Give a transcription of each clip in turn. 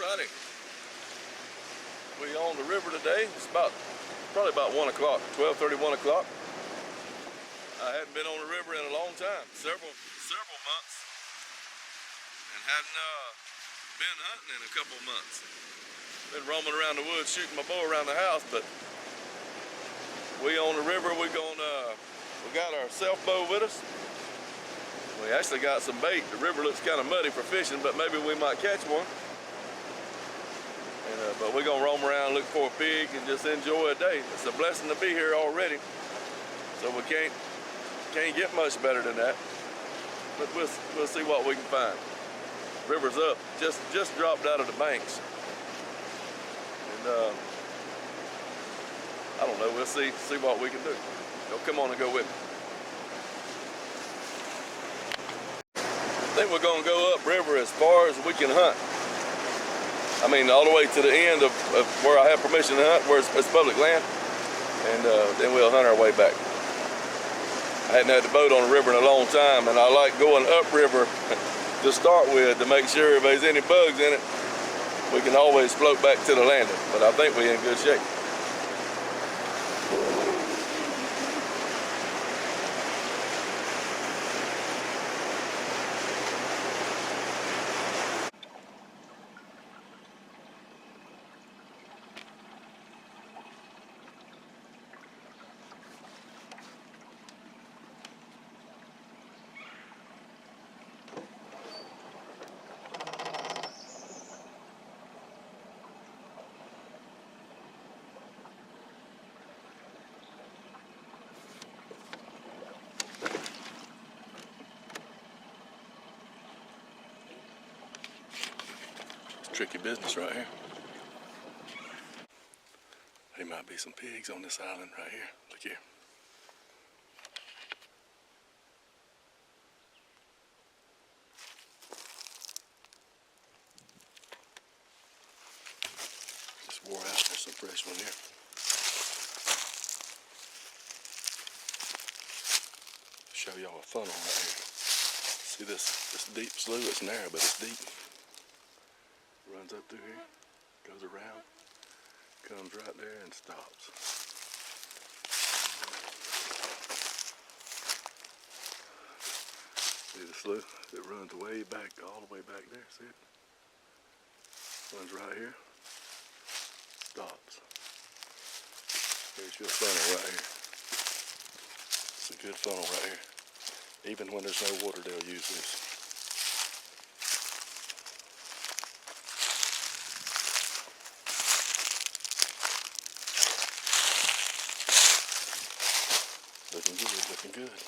Alrighty, we on the river today. It's probably about 1 o'clock, 12:30, 1 o'clock. I hadn't been on the river in a long time, several months, and hadn't been hunting in a couple of months. Been roaming around the woods shooting my bow around the house, but we on the river. We got our self bow with us. We actually got some bait. The river looks kind of muddy for fishing, but maybe we might catch one. But we're gonna roam around, look for a pig, and just enjoy a day. It's a blessing to be here already, so we can't get much better than that. But we'll see what we can find. River's up, just dropped out of the banks, and I don't know. We'll see what we can do. So come on and go with me. I think we're gonna go upriver as far as we can hunt. I mean, all the way to the end of where I have permission to hunt, where it's public land, and then we'll hunt our way back. I hadn't had the boat on the river in a long time, and I like going upriver to start with to make sure if there's any bugs in it, we can always float back to the landing. But I think we're in good shape. Tricky business right here. There might be some pigs on this island right here. Look here. Just wore out. There's some fresh one here. Show y'all a funnel right here. See this deep slough? It's narrow, but it's deep. Runs up through here, goes around, comes right there and stops. See the slough? It runs way back, all the way back there, see it? Runs right here, stops. Here's your funnel right here. It's a good funnel right here. Even when there's no water, they'll use this. Looking good, looking good.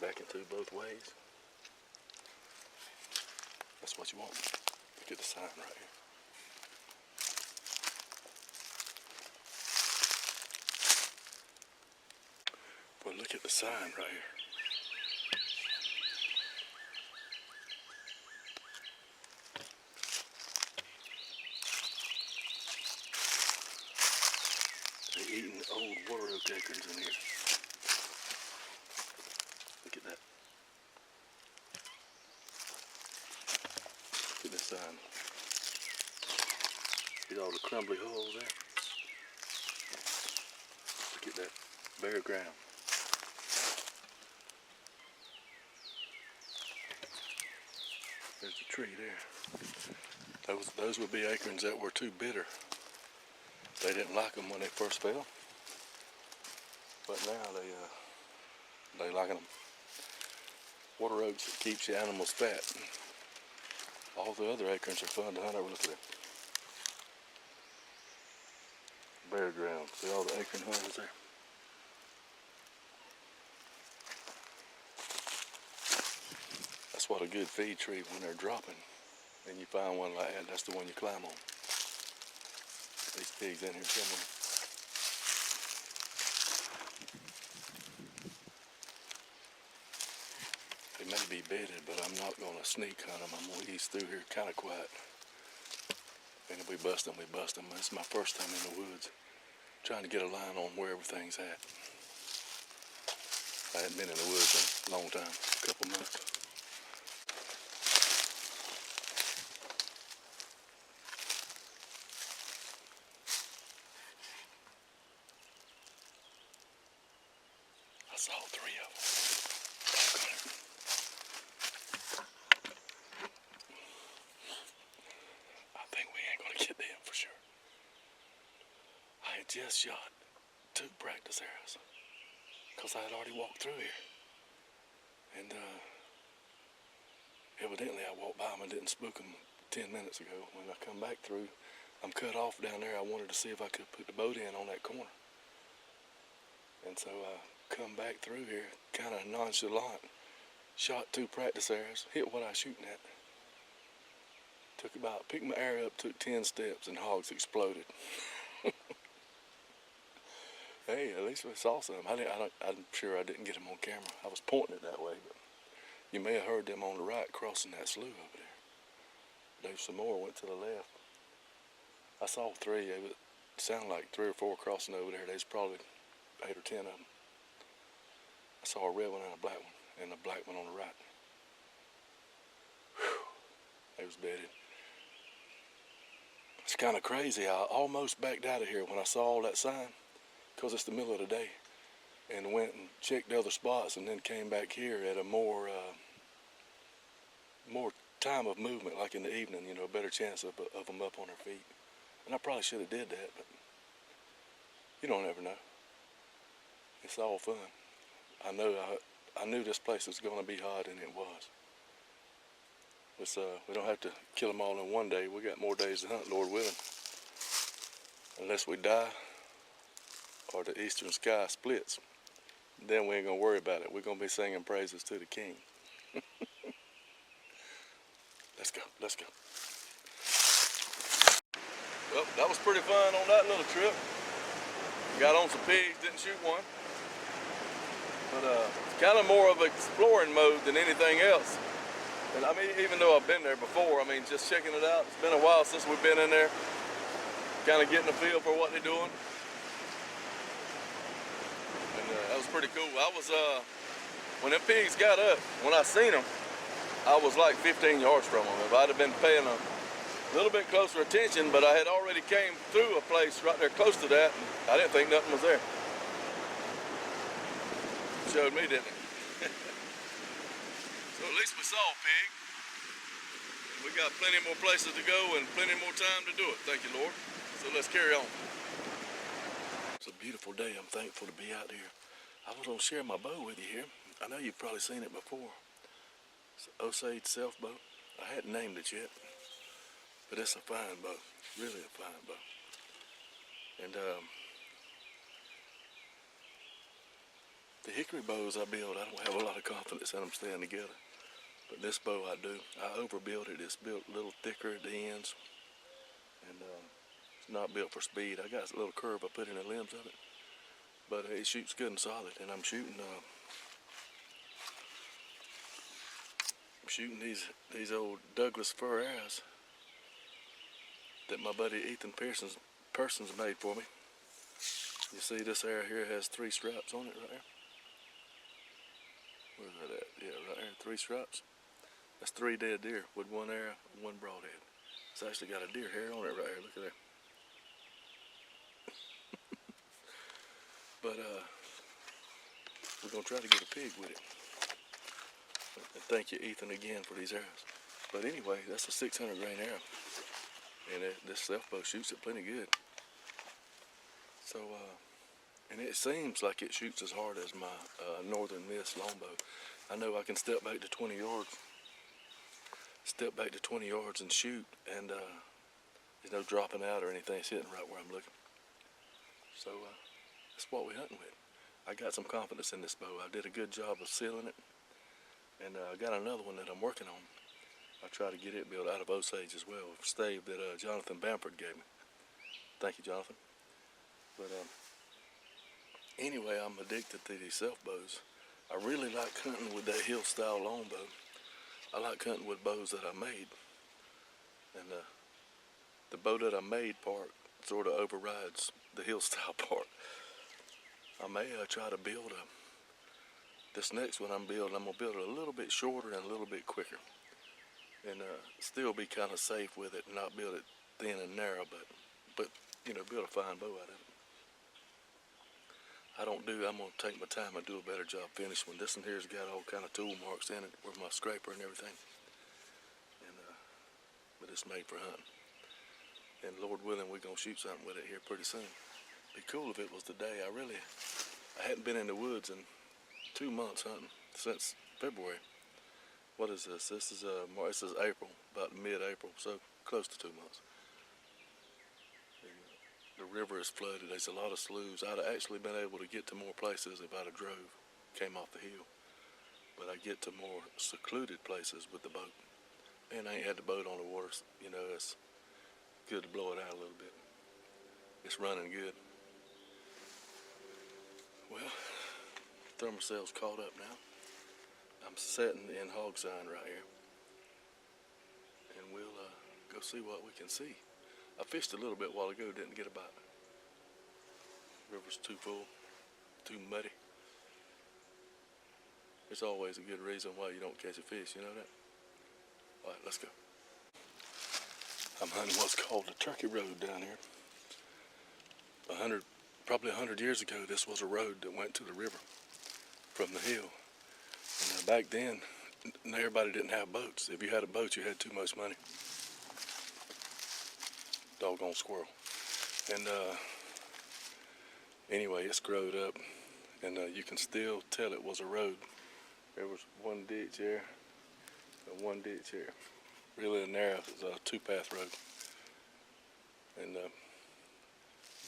Back into both ways. That's what you want. Look at the sign right here. Well, look at the sign right here. They're eating old water oak acorns in here. Look at that. Look at this sign. See all the crumbly holes there? Look at that bare ground. There's a tree there. Those would be acorns that were too bitter. They didn't like them when they first fell, but now they liking them. Water oaks, it keeps the animals fat. All the other acorns are fun to hunt over. Look at that. Bare ground. See all the acorn holes there? That's what a good feed tree when they're dropping. And you find one like that, that's the one you climb on. These pigs in here killing. They may be bedded, but I'm not going to sneak hunt them. I'm going to ease through here kind of quiet. And if we bust them, we bust them. This is my first time in the woods, trying to get a line on where everything's at. I hadn't been in the woods in a long time, a couple months. I saw 3 of them. I think we ain't gonna get them for sure. I had just shot 2 practice arrows because I had already walked through here. And evidently I walked by them and didn't spook them 10 minutes ago. When I come back through, I'm cut off down there. I wanted to see if I could put the boat in on that corner. And so I come back through here, kind of nonchalant, shot 2 practice arrows, hit what I was shooting at. Picked my arrow up, took 10 steps, and hogs exploded. Hey, at least we saw some. I'm sure I didn't get them on camera. I was pointing it that way, but you may have heard them on the right crossing that slough over there. There's some more went to the left. I saw 3. It would sound like 3 or 4 crossing over there. There's probably 8 or 10 of them. I saw a red one and a black one, and a black one on the right. Whew, they was bedded. It's kind of crazy. I almost backed out of here when I saw all that sign, because it's the middle of the day, and went and checked the other spots, and then came back here at a more time of movement, like in the evening, you know, a better chance of them up on their feet. And I probably should have did that, but you don't ever know. It's all fun. I knew this place was going to be hot, and it was. We don't have to kill them all in one day. We got more days to hunt, Lord willing. Unless we die or the eastern sky splits, then we ain't gonna worry about it. We're gonna be singing praises to the King. Let's go, let's go. Well, that was pretty fun on that little trip. Got on some pigs, didn't shoot one. But it's kind of more of exploring mode than anything else. And I mean, even though I've been there before, I mean, just checking it out. It's been a while since we've been in there. Kind of getting a feel for what they're doing. And that was pretty cool. When them pigs got up, when I seen them, I was like 15 yards from them. If I'd have been paying a little bit closer attention, but I had already came through a place right there close to that, and I didn't think nothing was there. Showed me, didn't it? So at least we saw a pig. We got plenty more places to go and plenty more time to do it. Thank you, Lord. So let's carry on. It's a beautiful day. I'm thankful to be out here. I was gonna share my bow with you here. I know you've probably seen it before. It's an Osage Self bow. I hadn't named it yet, but it's a fine bow. Really a fine bow. And the hickory bows I build, I don't have a lot of confidence in them staying together. But this bow I do. I overbuilt it. It's built a little thicker at the ends. And it's not built for speed. I got a little curve I put in the limbs of it. But it shoots good and solid. And I'm shooting these old Douglas fir arrows that my buddy Ethan Persons made for me. You see this arrow here has 3 straps on it right there. Where's that at? Yeah, right there, 3 straps. That's 3 dead deer with 1 arrow, 1 broadhead. It's actually got a deer hair on it right here, look at that. But we're gonna try to get a pig with it. And thank you, Ethan, again for these arrows. But anyway, that's a 600 grain arrow. And this self bow shoots it plenty good. So, and it seems like it shoots as hard as my Northern Miss longbow. I know I can step back to 20 yards. Step back to 20 yards and shoot, and there's no dropping out or anything. It's hitting right where I'm looking. So that's what we're hunting with. I got some confidence in this bow. I did a good job of sealing it, and I got another one that I'm working on. I try to get it built out of Osage as well, a stave that Jonathan Bamford gave me. Thank you, Jonathan. But anyway, I'm addicted to these self bows. I really like hunting with that hill style longbow. I like hunting with bows that I made, and the bow that I made part sort of overrides the hill style part. I may try to build This next one I'm gonna build it a little bit shorter and a little bit quicker, and still be kind of safe with it, and not build it thin and narrow, but you know, build a fine bow out of it. I'm gonna take my time and do a better job finishing one. This one here's got all kind of tool marks in it with my scraper and everything, and but it's made for hunting. And Lord willing, we're gonna shoot something with it here pretty soon. Be cool if it was today. I hadn't been in the woods in 2 months hunting since February. What is this? This is April, about mid-April, so close to 2 months. And the river is flooded. There's a lot of sloughs. I'd have actually been able to get to more places if I'd have came off the hill. But I get to more secluded places with the boat. And I ain't had the boat on the water. You know, it's good to blow it out a little bit. It's running good. Well, Thermacel's caught up now. I'm setting in hog sign right here, and we'll go see what we can see. I fished a little bit while ago, didn't get a bite. River's too full, too muddy. There's always a good reason why you don't catch a fish, you know that? All right, let's go. I'm hunting what's called the Turkey Road down here. Probably 100 years ago, this was a road that went to the river from the hill. And back then, everybody didn't have boats. If you had a boat, you had too much money. Doggone squirrel. And anyway, it's growed up, and you can still tell it was a road. There was one ditch there, and one ditch here. Really narrow, it's a two-path road. And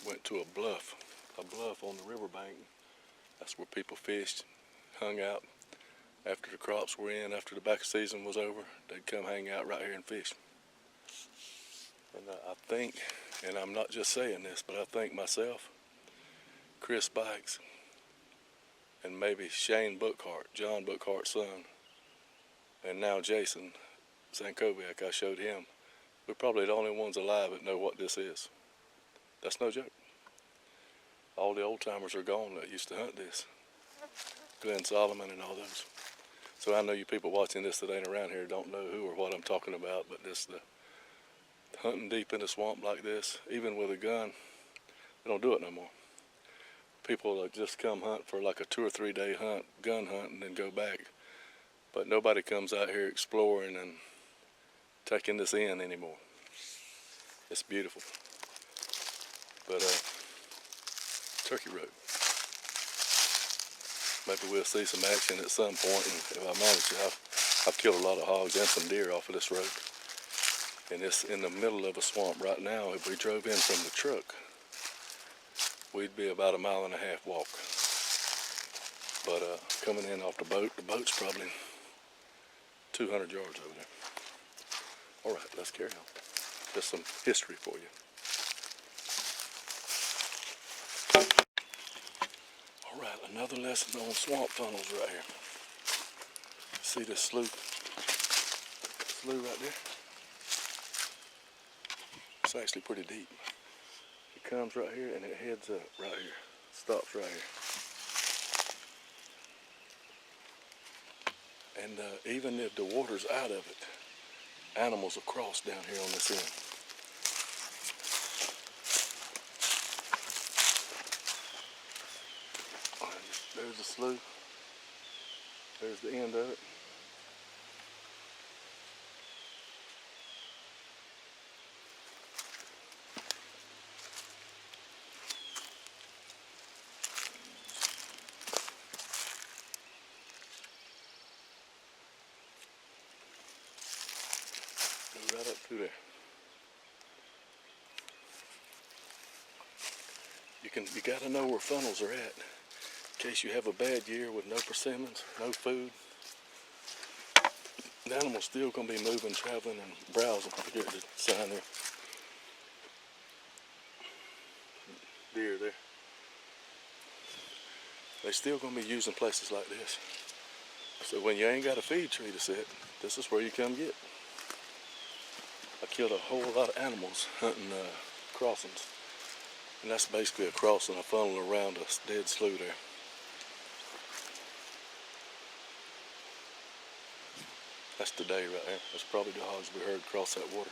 went to a bluff on the riverbank. That's where people fished, hung out. After the crops were in, after the back season was over, they'd come hang out right here and fish. And I think, and I'm not just saying this, but I think myself, Chris Bikes, and maybe Shane Bookhart, John Bookhart's son, and now Jason Zankovic, I showed him, we're probably the only ones alive that know what this is. That's no joke. All the old timers are gone that used to hunt this. Glenn Solomon and all those. So I know you people watching this that ain't around here don't know who or what I'm talking about, but this the hunting deep in the swamp like this, even with a gun, they don't do it no more. People just come hunt for like a 2 or 3 day hunt, gun hunt, and then go back. But nobody comes out here exploring and taking this in anymore. It's beautiful. But Turkey Road. Maybe we'll see some action at some point, and if I manage to, I've killed a lot of hogs and some deer off of this road. And it's in the middle of a swamp right now. If we drove in from the truck, we'd be about a 1.5 mile walk. But coming in off the boat's probably 200 yards over there. All right, let's carry on. Just some history for you. All right, another lesson on swamp funnels right here. See this slough right there? It's actually pretty deep. It comes right here and it heads up right here. Stops right here. And even if the water's out of it, animals will cross down here on this end. There's the slough. There's the end of it. Go right up through there. You gotta know where funnels are at. In case you have a bad year with no persimmons, no food, the animal's still going to be moving, traveling, and browsing. Forget the sign there. Deer there. They're still going to be using places like this. So when you ain't got a feed tree to set, this is where you come get. I killed a whole lot of animals hunting crossings. And that's basically a crossing, a funnel around a dead slough there. That's the day right there. That's probably the hogs we heard cross that water.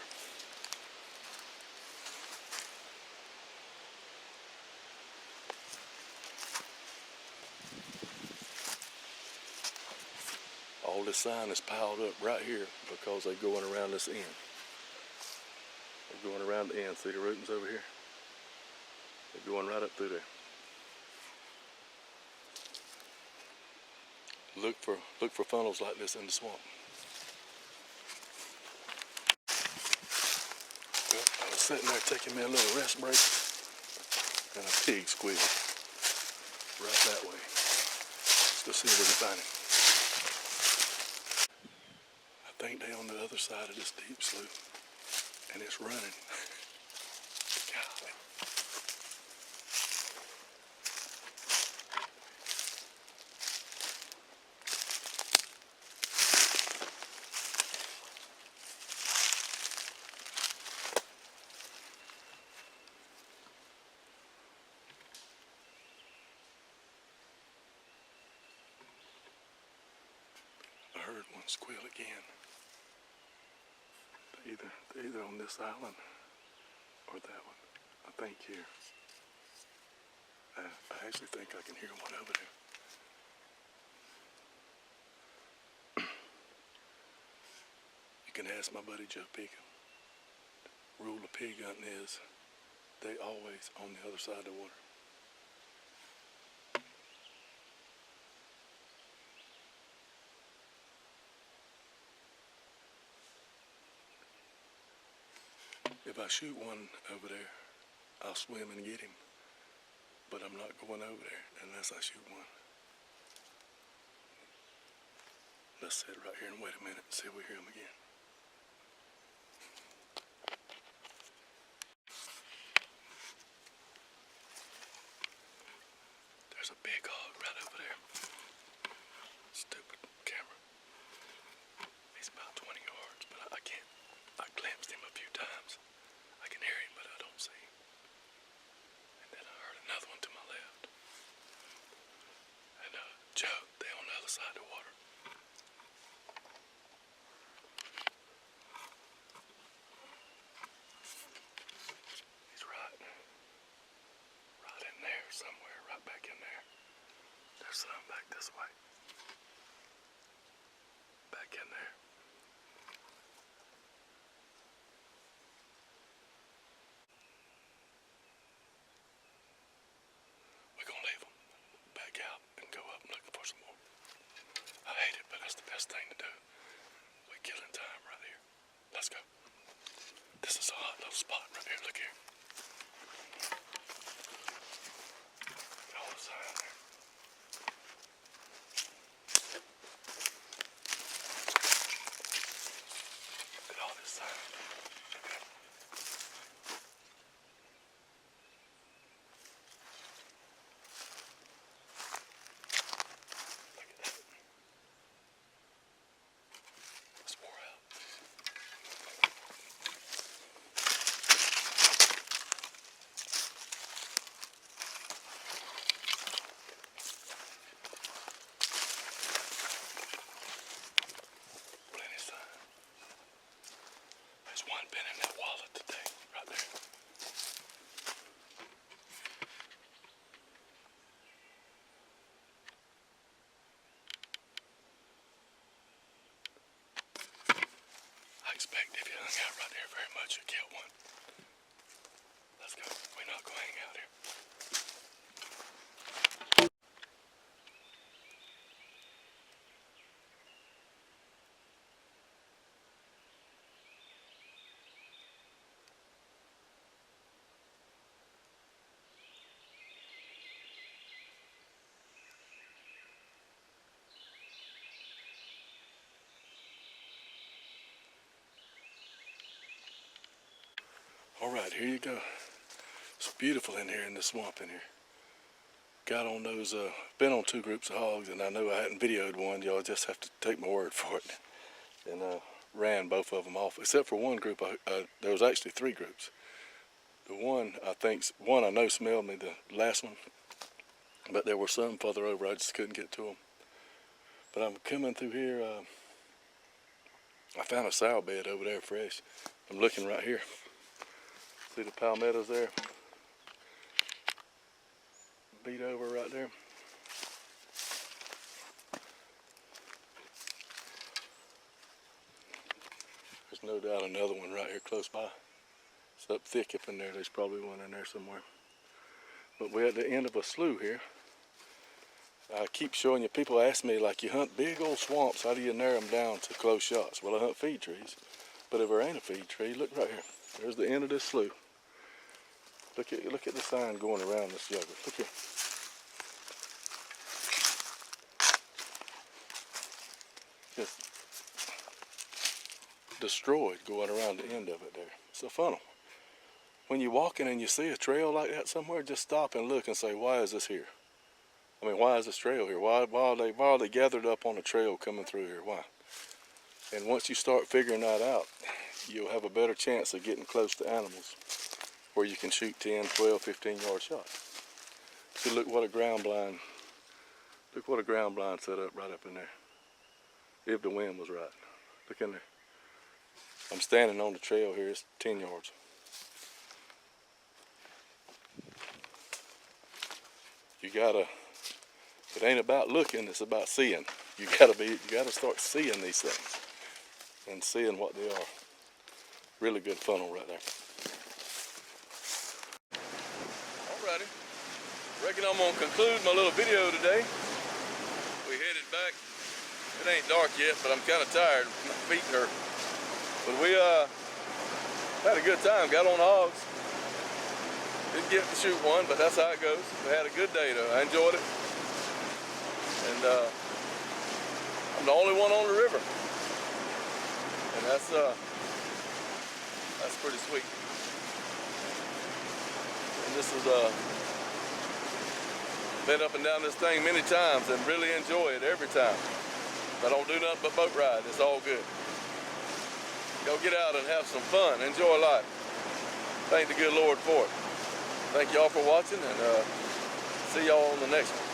All this sign is piled up right here because they're going around this end. They're going around the end. See the rootings over here? They're going right up through there. Look for funnels like this in the swamp. Well, I was sitting there taking me a little rest break, and a pig squealed right that way. Let's see if we can find him. I think they're on the other side of this deep slough, and it's running. Golly. I heard one squeal again. They're either on this island or that one. I think here. I actually think I can hear one over there. You can ask my buddy Joe Pekin. Rule of pig hunting is they always on the other side of the water. If I shoot one over there, I'll swim and get him. But I'm not going over there unless I shoot one. Let's sit right here and wait a minute and see if we hear him again. There's a big hog right over there. Stupid camera. He's about 20 yards, but I can't. I glimpsed him a few times. I can hear him, but I don't see him. And then I heard another one to my left. And Joe, they're on the other side of the water. He's right in there somewhere, right back in there. There's some back this way. Back in there. We're gonna leave them back out and go up and look for some more. I hate it, but that's the best thing to do. We're killing time right here. Let's go. This is a hot little spot right here. Look here. All the sign there. Look at all this sign. One been in that wallet today, right there. I expect if you hung out right there very much, you'd kill one. Let's go. We're not going to hang out here. All right, here you go. It's beautiful in here in the swamp in here. Got on those, been on 2 groups of hogs, and I know I hadn't videoed one. Y'all just have to take my word for it. And ran both of them off, except for one group. There was actually 3 groups. The one I know smelled me, the last one, but there were some further over. I just couldn't get to them. But I'm coming through here. I found a sow bed over there fresh. I'm looking right here. See the palmettos there? Beat over right there. There's no doubt another one right here close by. It's up thick up in there. There's probably one in there somewhere. But we're at the end of a slough here. I keep showing you, people ask me, like, you hunt big old swamps, how do you narrow them down to close shots? Well, I hunt feed trees. But if there ain't a feed tree, look right here. There's the end of this slough. Look at the sign going around this juggle. Look here. Just destroyed going around the end of it there. It's a funnel. When you're walking and you see a trail like that somewhere, just stop and look and say, why is this here? I mean, why is this trail here? Why are they gathered up on a trail coming through here? Why? And once you start figuring that out, you'll have a better chance of getting close to animals where you can shoot 10, 12, 15-yard shots. See, look what a ground blind set up right up in there. If the wind was right. Look in there. I'm standing on the trail here, it's 10 yards. It ain't about looking, it's about seeing. You gotta start seeing these things and seeing what they are. Really good funnel right there. Alrighty, reckon I'm gonna conclude my little video today. We headed back. It ain't dark yet, but I'm kind of tired. My feet hurt. But we had a good time. Got on the hogs. Didn't get to shoot one, but that's how it goes. We had a good day though. I enjoyed it. And I'm the only one on the river. And that's pretty sweet. And this is been up and down this thing many times and really enjoy it every time. I don't do nothing but boat ride. It's all good. Go get out and have some fun. Enjoy life. Thank the good Lord for it. Thank y'all for watching, and see y'all on the next one.